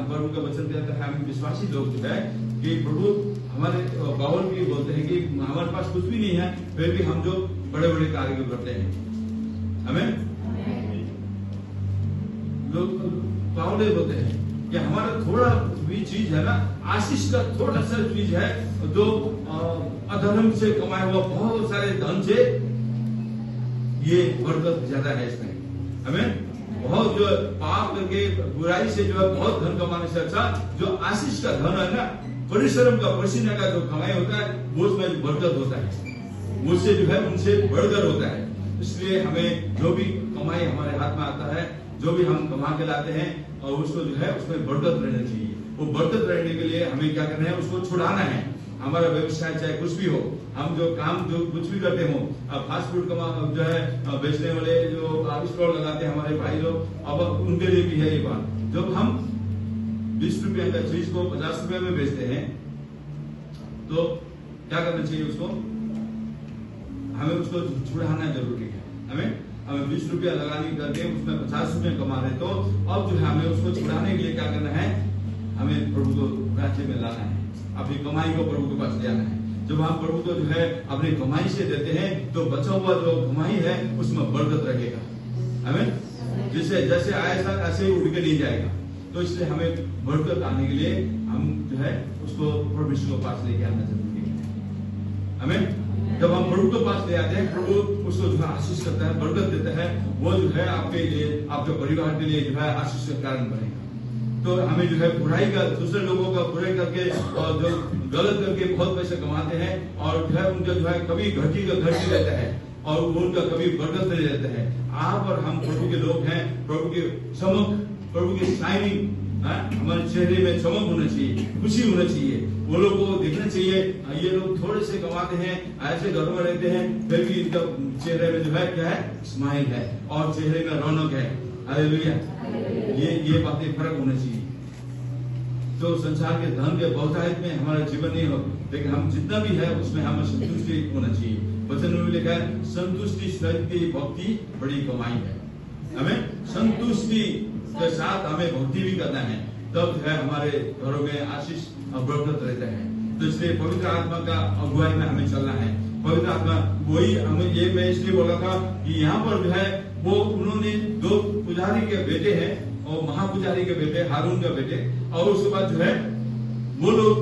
प्रभु का वचन देता है। हम विश्वासी लोग जो है कि प्रभु हमारे बाउल भी बोलते हैं कि हमारे पास कुछ भी नहीं है फिर भी हम जो बड़े बड़े कार्य को करते हैं। हमें लोग बाउल बोलते हैं कि हमारा थोड़ा भी चीज है ना, आशीष का थोड़ा सा चीज है जो अधर्म से कमाया हुआ बहुत सारे धन से ये बरकत ज्यादा है इसमें। हमें बहुत जो पाप करके बुराई से जो है बहुत धन कमाने से अच्छा जो आशीष का धन है ना, परिश्रम का पसीना का जो कमाई होता है वो उसमें बरकत होता है, मुझसे जो है उनसे बढ़कर होता है। इसलिए हमें जो भी कमाई हमारे हाथ में आता है, जो भी हम कमा के लाते हैं और उसको जो है उसमें बरकत रहना चाहिए। वो बरकत रहने के लिए हमें क्या करना है, उसको छुड़ाना है। हमारा व्यवसाय चाहे कुछ भी हो, हम जो काम जो कुछ भी करते हो, फास्ट फूड जो है बेचने वाले जो स्टॉल लगाते हैं हमारे भाई लोग, अब उनके लिए भी है ये बात। जब हम 20 रुपए का चीज को 50 रुपए में बेचते हैं तो क्या करना चाहिए, उसको हमें उसको छुड़ाना जरूरी है। हमें 20 रुपया लगाने करके उसमें 50 रुपए कमा रहे, तो अब जो है हमें उसको छुड़ाने के लिए क्या करना है, हमें प्रभु को राज्य में लाना है, अपनी कमाई को प्रभु के पास ले आना है। जब हम प्रभु को जो है अपनी कमाई से देते हैं तो बचा हुआ जो कमाई है उसमें बरकत रहेगा। हमें जैसे आया ऐसे ही उड़ के नहीं जाएगा। तो इसलिए हमें बरकत आने के लिए हम जो है उसको परमेश्वर के पास लेके आना जरूरी है। हमें जब हम प्रभु के पास ले आते हैं, प्रभु उसको जो है आशीष करता है, बरकत देता है। वो जो है आपके लिए, आपके परिवार के लिए जो है आशीष का कारण बनेगा। तो हमें जो है बुराई का, दूसरे लोगों का बुराई करके और जो गलत करके बहुत पैसे कमाते हैं और जो है उनका जो है कभी घटी रहता है और उनका कभी बरकत नहीं रहता है। आप और हम प्रभु के लोग हैं, प्रभु के चमक, प्रभु की शाइनिंग हमारे चेहरे में चमक होना चाहिए, खुशी होना चाहिए। वो लोग को देखना चाहिए ये लोग थोड़े से कमाते हैं, ऐसे घरों में रहते हैं, फिर भी इनका चेहरे में जो है क्या है, स्माइल है और चेहरे में रौनक है। हालेलुया। ये बातें फर्क होना चाहिए। तो संसार के धन के बहुतायत में हमारा जीवन नहीं हो, लेकिन हम जितना भी है उसमें हमें संतुष्टि होना चाहिए। वचन में लिखा है संतुष्टि सहित की भक्ति बड़ी कमाई है। हमें संतुष्टि के साथ हमें भक्ति भी करना है। तब जो है हमारे घरों में आशीष बरकत रहता है। तो इसलिए पवित्र आत्मा का अगुवाई में हमें चलना है। पवित्र आत्मा वही हमें, ये मैं इसलिए बोला था कि यहाँ पर जो है वो उन्होंने 2 पुजारी के बेटे हैं और महापुजारी के बेटे, हारून के बेटे, और उसके बाद जो है वो लोग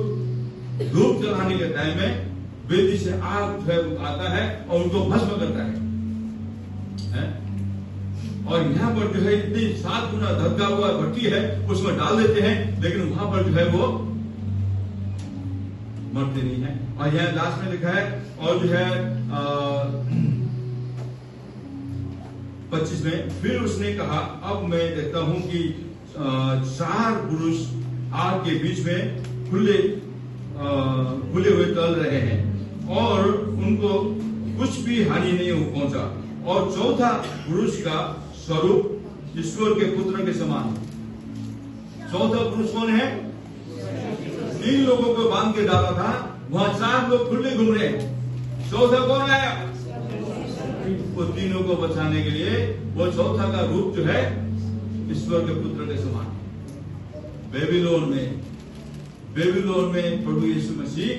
धूप जलाने के टाइम में वेदी से आग जो है आता है और उनको भस्म करता है? और यहाँ पर जो है इतनी 7 गुना धक्का हुआ भट्टी है, उसमें डाल देते हैं, लेकिन वहां पर जो है वो मरते नहीं है। और यह लास्ट में लिखा है, और जो है 25 में, फिर उसने कहा, अब मैं देखता हूं कि 4 पुरुष आग के बीच में खुले हुए तल रहे हैं और उनको कुछ भी हानि नहीं पहुंचा। और चौथा पुरुष का स्वरूप ईश्वर के पुत्र के समान। चौथा पुरुष कौन है? 3 लोगों को बांध के डाला था, वहां 4 लोग खुले घूम रहे हैं। चौथा कौन आया? वो तीनों को बचाने के लिए वो चौथा का रूप जो है ईश्वर के पुत्र के समान। बेबीलोन में प्रभु यीशु मसीह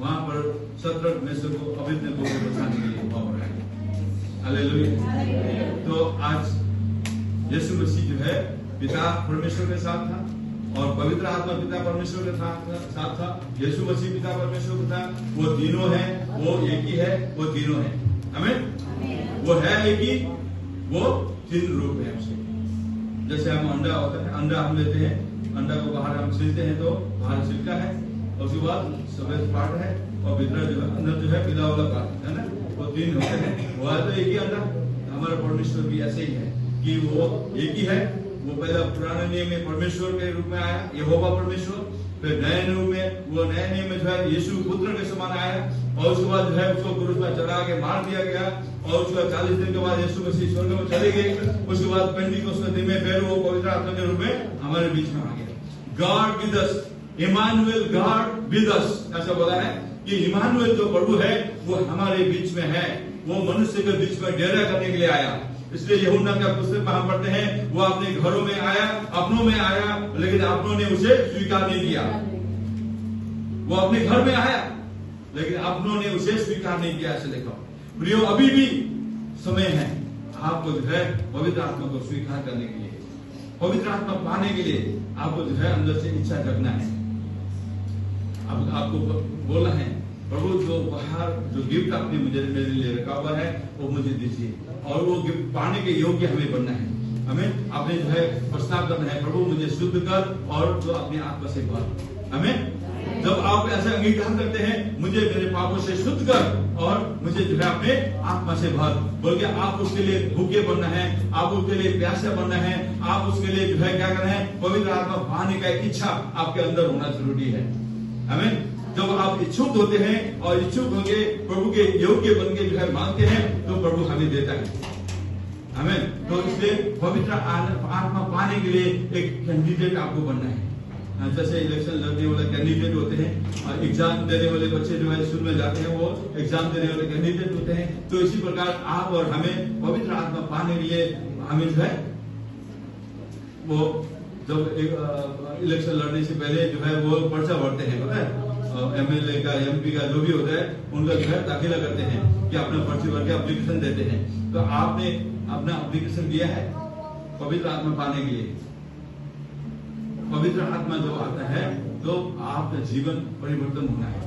वहां पर 17 में से को अभिज्ञ को बचाने के लिए वहां पर आए। हालेलुया। तो आज यीशु मसीह जो है पिता परमेश्वर के साथ था और पवित्र आत्मा पिता परमेश्वर के साथ था। यीशु मसीह पिता परमेश्वर का था, वो तीनों है, वो एक ही है, वो तीनों है। आमीन। वो है एक ही, वो 3 रूप है उसके। जैसे हम अंडा होता है, अंडा हम लेते हैं, अंडा को बाहर हम छिलते हैं तो बाहर छिलका है, उसके बाद सफेद पार्ट है और भीतर जो है अंदर जो है पीला वाला पार्ट है ना, वो 3 होते हैं। वो है तो एक ही अंडा। हमारा परमेश्वर भी ऐसे ही है कि वो एक ही है। वो पहला पुराने नियम में परमेश्वर के रूप में आया, यहोवा परमेश्वर। फिर नए नियम में, वो नए नियम में जो है यीशु पुत्र के समान आया और उसके बाद जो है उसको क्रूस पर चढ़ा के मार दिया गया और उसके बाद 40 दिन के बाद यीशु मसीह स्वर्ग में चले गए। उसके बाद पेंटिकोस्त दिन में फिर वो पवित्र आत्मा के रूप में हमारे बीच में आ गया। God with us, Emmanuel, God with us, ऐसा बोला है कि इमानुएल जो प्रभु है वो हमारे बीच में है। वो मनुष्य के बीच में डेरा करने के लिए आया। इसलिए यूहन्ना का पुस्तक में हम पढ़ते हैं, वो अपने घरों में आया, अपनों में आया, लेकिन अपनों ने उसे स्वीकार नहीं किया। वो अपने घर में आया लेकिन अपनों ने उसे स्वीकार नहीं किया। ऐसे देखो प्रियो, अभी भी समय है आपको जो है पवित्र आत्मा को स्वीकार करने के लिए, पवित्र आत्मा पाने के लिए आपको जो है अंदर से इच्छा जगना है। अब आपको बोलना है, प्रभु जो बाहर जो गिफ्ट आपने मुझे मेरे लिए रखा हुआ है वो मुझे दीजिए, और वो गिफ्ट पाने के योग्य हमें बनना है। हमें आपने जो है प्रस्ताव करना है, प्रभु मुझे शुद्ध कर और जो अपने आत्मा से भर। हमें जब आप ऐसे अंगीकार करते हैं, मुझे मेरे पापों से शुद्ध कर और मुझे जो है अपने आत्मा से भर, बोल के आप उसके लिए भूखे बनना है, आप उसके लिए प्यासे बनना है, आप उसके लिए जो है क्या करना है, पवित्र आत्मा पाने का इच्छा आपके अंदर होना जरूरी है। हमें जब आप इच्छुक होते हैं और इच्छुक होके प्रभु के योग्य बन के जो है मांगते हैं तो प्रभु हमें देता है। हमें तो इसलिए पवित्र आत्मा पाने के लिए एक कैंडिडेट आपको बनना है। जैसे इलेक्शन लड़ने वाले कैंडिडेट होते हैं और एग्जाम देने वाले बच्चे जो है स्कूल में जाते हैं, वो एग्जाम देने वाले कैंडिडेट होते हैं। तो इसी प्रकार आप और हमें पवित्र आत्मा पाने के लिए हमें जो है वो जब इलेक्शन लड़ने से पहले जो है वो पर्चा भरते हैं, पता है, एमएलए का, एमपी का जो भी होता है उनका जो है दाखिला करते हैं कि अपना पर्ची भर के एप्लीकेशन देते हैं। तो आपने अपना एप्लीकेशन दिया है पवित्र आत्मा पाने के लिए। पवित्र आत्मा जब आता है तो आपका जीवन परिवर्तन होना है,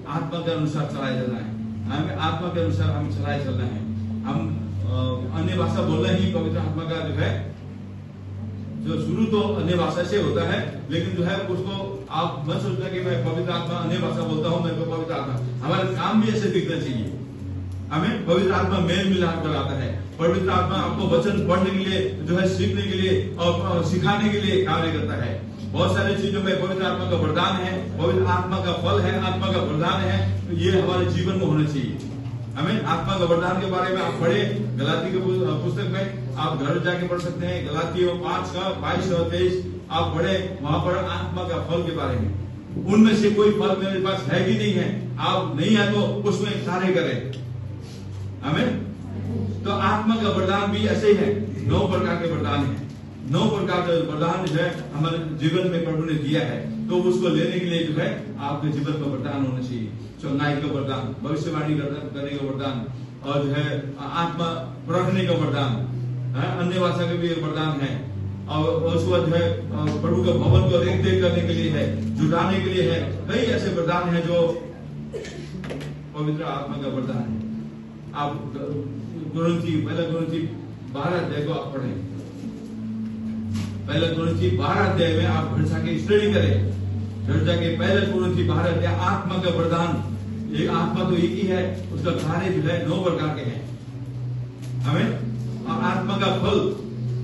आत्मा के अनुसार चलाए चलना है, हमें आत्मा के अनुसार हमें चलाए चलना है। हम अन्य भाषा बोलना ही पवित्र आत्मा का जो है, जो शुरू तो अन्य भाषा से होता है, लेकिन जो है उसको आप मत सोचना कि मैं पवित्र आत्मा अन्य भाषा बोलता हूँ, मेरे को पवित्र आत्मा, हमारे काम भी ऐसे दिखना चाहिए। हमें पवित्र आत्मा मेल मिलाप कराता है। पवित्र आत्मा आपको वचन पढ़ने के लिए जो है, सीखने के लिए और सिखाने के लिए कार्य करता है। बहुत सारी चीजों में पवित्र आत्मा का वरदान है, पवित्र आत्मा का फल है, आत्मा का वरदान है, तो ये हमारे जीवन में होना चाहिए। हमें आत्मा का वरदान के बारे में आप पढ़े गलाती के पुस्तक में, आप घर जाके पढ़ सकते हैं। गलातियों 5 का 22 और 23 आप पढ़े, वहां पर आत्मा का फल के बारे में। उनमें से कोई फल मेरे पास है कि नहीं है, आप नहीं है तो उसमें कार्य करें। हमें तो आत्मा का वरदान भी ऐसे ही है, 9 प्रकार के वरदान है। 9 प्रकार का वरदान जो है हमारे जीवन में प्रभु ने दिया है, तो उसको लेने के लिए जो है आपके जीवन का वरदान होना चाहिए। चंगाई का वरदान, भविष्यवाणी करने का वरदान, और जो है आत्मा परखने का वरदान, अन्य भाषा का भी वरदान है, और उसके बाद जो है प्रभु का भवन को देख करने के लिए है, जुटाने के लिए है। कई ऐसे वरदान है जो पवित्र आत्मा का वरदान है। आप पहला कुरिन्थी 12 अध्याय को आप पढ़ें। पहला कुरिन्थी 12 अध्याय में आप घर जाके स्टडी करें। घर जाके पहला कुरिन्थी 12 अध्याय आत्मा का वरदान, एक आत्मा तो एक ही है, उसका कार्य जो है 9 प्रकार के हैं। हमें और आत्मा का फल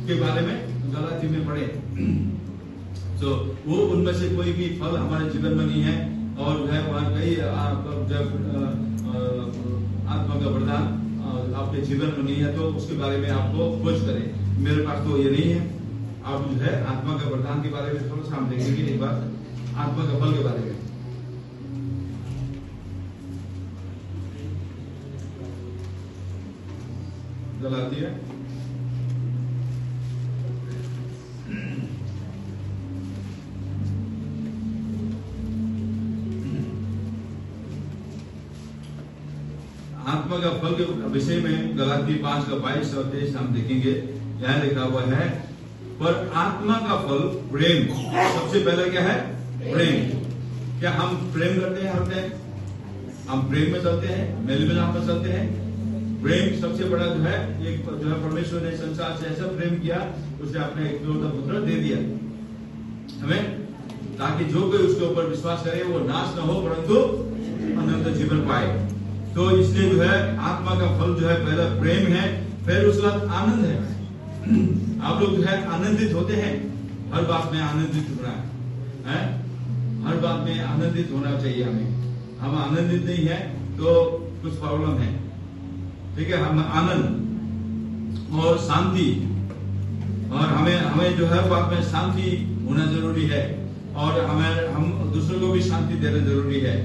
के बारे में गलाती में पढ़े। तो वो उनमें से कोई भी फल हमारे जीवन में नहीं है, और जो है वहां कई आत्मा का वरदान आपके जीवन में नहीं है, तो उसके बारे में आपको खोज करें। मेरे पास तो ये नहीं है। आप जो है आत्मा का वरदान के बारे में थोड़ा सा हम देखेंगे एक बार, आत्मा का फल के बारे में। गलातिया आत्मा का फल के विषय में गलाती 5 का 22 और 23 हम देखेंगे। यहाँ लिखा हुआ है, पर आत्मा का फल प्रेम। सबसे पहले क्या है? प्रेम। क्या हम प्रेम करते हैं? हम प्रेम में चलते हैं, मेल मिलाप में चलते हैं। प्रेम सबसे बड़ा जो है, एक जो है परमेश्वर ने संसार से ऐसा प्रेम किया, उसने अपने एकलौता पुत्र दे दिया हमें, ताकि जो कोई उसके ऊपर विश्वास करे वो नाश न हो परंतु अनंत जीवन पाए। तो इसलिए जो है आत्मा का फल जो है पहला प्रेम है, फिर उसके बाद आनंद है। आप लोग जो है आनंदित होते हैं, हर बात में आनंदित होना है, हर बात में आनंदित होना चाहिए हमें। हम आनंदित नहीं है तो कुछ प्रॉब्लम है, ठीक है। हम आनंद और शांति, और हमें जो है बात में शांति होना जरूरी है, और हम दूसरों को भी शांति देना जरूरी है।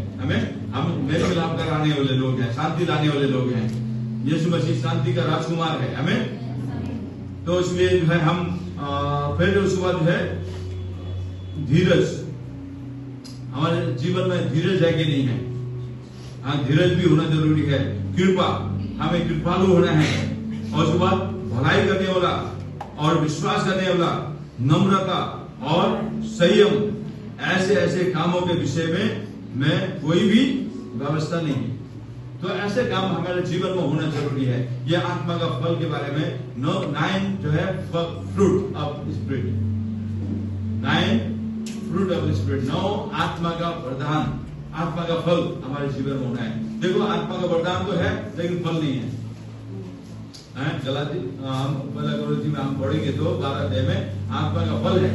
हम मेल मिलाप कराने वाले लोग हैं, शांति लाने वाले लोग हैं। यीशु मसीह शांति का राजकुमार है, हमें। तो इसलिए जो है हम फिर उसके बाद जो है धीरज, हमारे जीवन में धीरज है कि नहीं है? हाँ, धीरज भी होना जरूरी है। कृपा, हमें कृपालु होना है, और उसके बाद भलाई करने वाला और विश्वास करने वाला, नम्रता और संयम, ऐसे कामों के विषय में कोई भी व्यवस्था नहीं है। तो ऐसे काम हमारे जीवन में होना जरूरी है। यह आत्मा का फल के बारे में 9 जो है fruit of spirit, 9 fruit of spirit, 9 आत्मा का वरदान, आत्मा का फल हमारे जीवन में होना है। देखो, आत्मा का वरदान तो है लेकिन फल नहीं है। गलाती में हम पढ़ेंगे तो 12 अध्याय में आत्मा का फल है,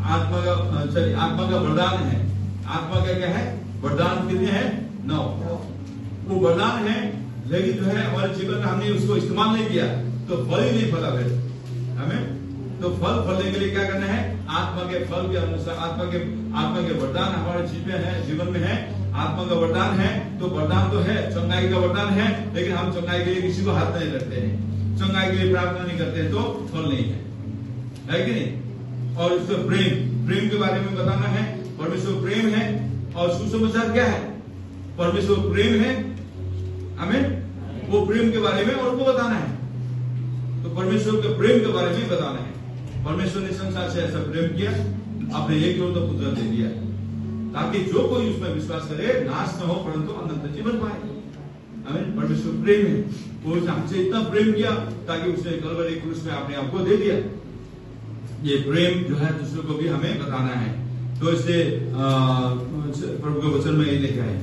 आत्मा का वरदान है। आत्मा का क्या है? वरदान कितने हैं? 9। वो वरदान है, लेकिन जो है हमारे जीवन में हमने उसको इस्तेमाल नहीं किया तो फल ही नहीं फला फिर हमें। तो फल फलने के लिए क्या करना है? आत्मा के फल के अनुसार, आत्मा के वरदान हमारे जीवन में है। आत्मा का वरदान है तो वरदान तो है, चंगाई का वरदान है, लेकिन हम चंगाई के लिए किसी को हाथ नहीं रखते हैं, चंगाई के लिए प्रार्थना नहीं करते, तो फल नहीं है कि नहीं? और उसका प्रेम के बारे में बताना है। परमेश्वर प्रेम है, और सुसमाचार क्या है? परमेश्वर प्रेम है, हमें वो प्रेम के बारे में और को बताना है। तो परमेश्वर के प्रेम के बारे में बताना है। परमेश्वर ने संसार से ऐसा प्रेम किया, अपने एकलौता पुत्र दे दिया, ताकि जो कोई उसमें विश्वास करे नाश न हो परंतु अनंत जीवन पाए। हमें परमेश्वर प्रेम है, वो हमसे इतना प्रेम किया ताकि उसने कलवरी क्रूस में अपने आप को दे दिया। ये प्रेम जो है दूसरों को भी हमें बताना है। तो इसलिए प्रभु के वचन में ये लिखा है,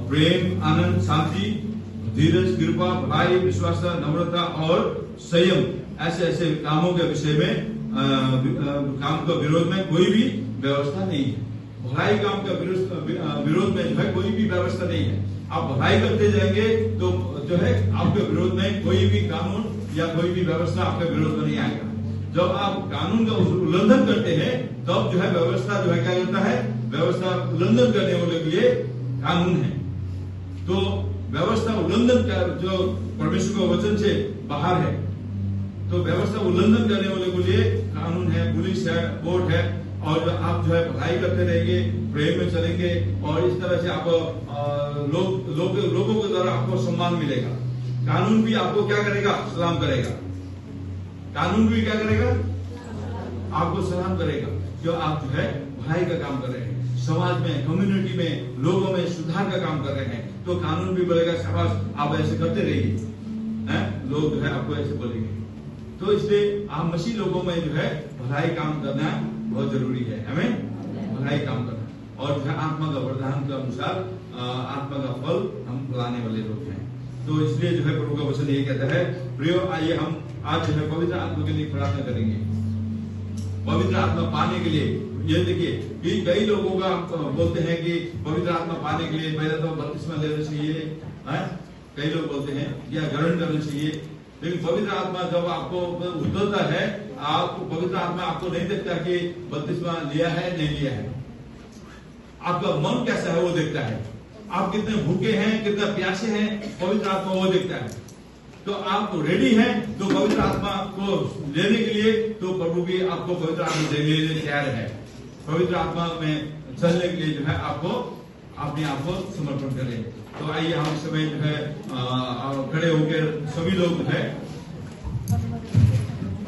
प्रेम, आनंद, शांति, धीरज, कृपा, भलाई, विश्वास, नम्रता और संयम, ऐसे कामों के विषय में काम का विरोध में कोई भी व्यवस्था नहीं है। भलाई काम का विरोध में जो है कोई भी व्यवस्था नहीं है। आप भलाई करते जाएंगे तो जो है आपके विरोध में कोई भी कानून या कोई भी व्यवस्था आपके विरोध में नहीं आएगा। जब आप कानून का उल्लंघन करते हैं तब जो है व्यवस्था जो है क्या होता है? व्यवस्था उल्लंघन करने वाले के लिए कानून है। तो व्यवस्था उल्लंघन का जो परमेश्वर के वचन से बाहर है, तो व्यवस्था उल्लंघन करने वाले के लिए कानून है, पुलिस है, कोर्ट है, और आप जो है पढ़ाई करते रहेंगे, प्रेम में चलेंगे, और इस तरह से आप लोगों के द्वारा आपको सम्मान मिलेगा। कानून भी आपको क्या करेगा? सलाम करेगा। कानून भी क्या करेगा? आपको सलाम करेगा, जो आप जो है भलाई का काम कर रहे हैं, समाज में, कम्युनिटी में, लोगों में सुधार का काम कर रहे हैं, तो कानून भी बोलेगा शाबाश, आप ऐसे करते रहिए। लोग जो है आपको ऐसे बोलेंगे। तो इसलिए आप मसीह लोगों में जो है भलाई काम करना बहुत जरूरी है। हमें भलाई काम करना, और जो है आत्मा का वरदान के अनुसार आत्मा का फल हम लाने वाले लोग हैं। तो इसलिए जो है प्रभु का वचन ये कहता है, प्रियो आइए हम आज जो है पवित्र आत्मा के लिए प्रार्थना करेंगे। पवित्र आत्मा पाने के लिए, ये देखिए कि कई लोगों का बोलते हैं कि पवित्र आत्मा पाने के लिए पहले तो बपतिस्मा लेना चाहिए, कई लोग बोलते हैं, या ग्रहण करना चाहिए। लेकिन पवित्र आत्मा जब आपको उतरता है, आपको पवित्र आत्मा आपको नहीं देखता कि बपतिस्मा लिया है नहीं लिया है, आपका मन कैसा है वो देखता है, आप कितने भूखे हैं, कितना प्यासे हैं, पवित्र आत्मा वो देखता है। तो आप रेडी हैं तो पवित्र आत्मा को लेने के लिए, तो प्रभु भी आपको पवित्र आत्मा देने के लिए तैयार है। पवित्र आत्मा में चलने के लिए जो है आपको अपने आप को समर्पण करें। तो आइए हम इस समय जो है खड़े होकर सभी लोग जो है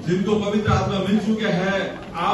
जिनको पवित्र आत्मा मिल चुके हैं, आप